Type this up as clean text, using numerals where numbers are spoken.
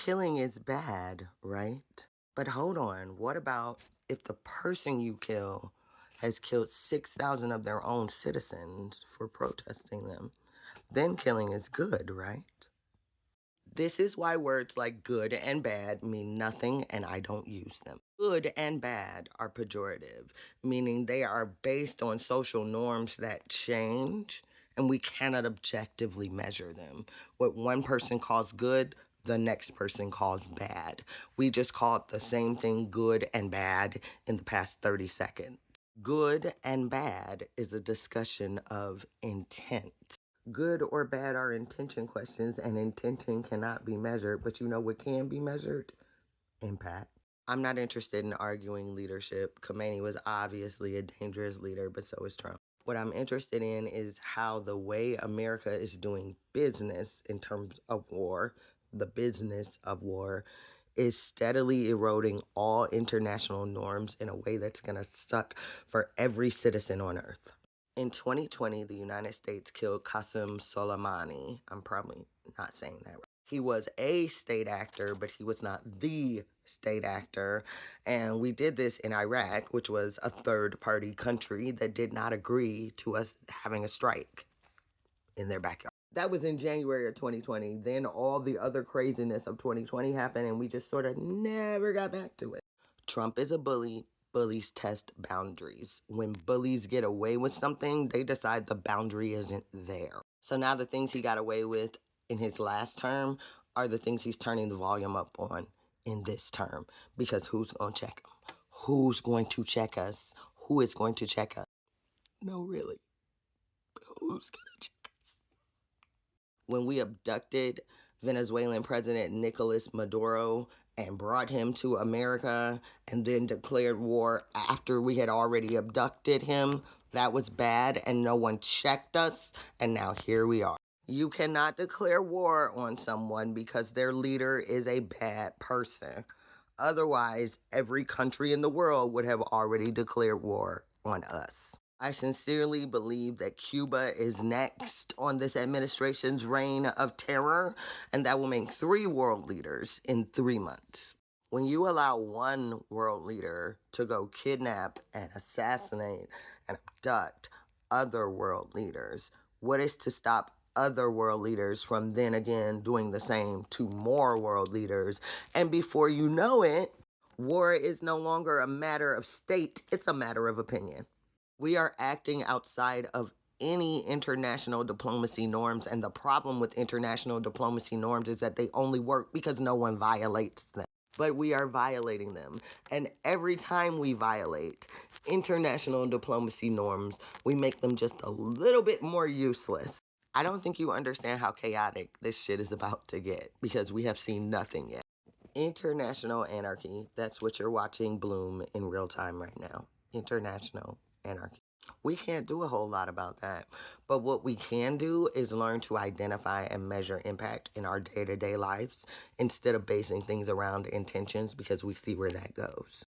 Killing is bad, right? But hold on, what about if the person you kill has killed 6,000 of their own citizens for protesting them? Then killing is good, right? This is why words like good and bad mean nothing and I don't use them. Good and bad are pejorative, meaning they are based on social norms that change and we cannot objectively measure them. What one person calls good, the next person calls bad. We just called the same thing good and bad in the past 30 seconds. Good and bad is a discussion of intent. Good or bad are intention questions, and intention cannot be measured. But you know what can be measured? Impact. I'm not interested in arguing leadership. Khomeini was obviously a dangerous leader, but so is Trump. What I'm interested in is how the way America is doing business in terms of war, the business of war, is steadily eroding all international norms in a way that's going to suck for every citizen on earth. In 2020, the United States killed Qasem Soleimani. I'm probably not saying that right. He was a state actor, but he was not the state actor. And we did this in Iraq, which was a third-party country that did not agree to us having a strike in their backyard. That was in January of 2020. Then all the other craziness of 2020 happened, and we just sort of never got back to it. Trump is a bully. Bullies test boundaries. When bullies get away with something, they decide the boundary isn't there. So now the things he got away with in his last term are the things he's turning the volume up on in this term. Because who's going to check him? Who's going to check us? Who is going to check us? No, really. Who's going to check us? When we abducted Venezuelan President Nicolas Maduro and brought him to America and then declared war after we had already abducted him, that was bad and no one checked us, and now here we are. You cannot declare war on someone because their leader is a bad person. Otherwise, every country in the world would have already declared war on us. I sincerely believe that Cuba is next on this administration's reign of terror, and that will make 3 world leaders in 3 months. When you allow one world leader to go kidnap and assassinate and abduct other world leaders, what is to stop other world leaders from then again doing the same to more world leaders? And before you know it, war is no longer a matter of state, it's a matter of opinion. We are acting outside of any international diplomacy norms, and the problem with international diplomacy norms is that they only work because no one violates them. But we are violating them, and every time we violate international diplomacy norms, we make them just a little bit more useless. I don't think you understand how chaotic this shit is about to get, because we have seen nothing yet. International anarchy, that's what you're watching bloom in real time right now. International anarchy. We can't do a whole lot about that. But what we can do is learn to identify and measure impact in our day-to-day lives instead of basing things around intentions, because we see where that goes.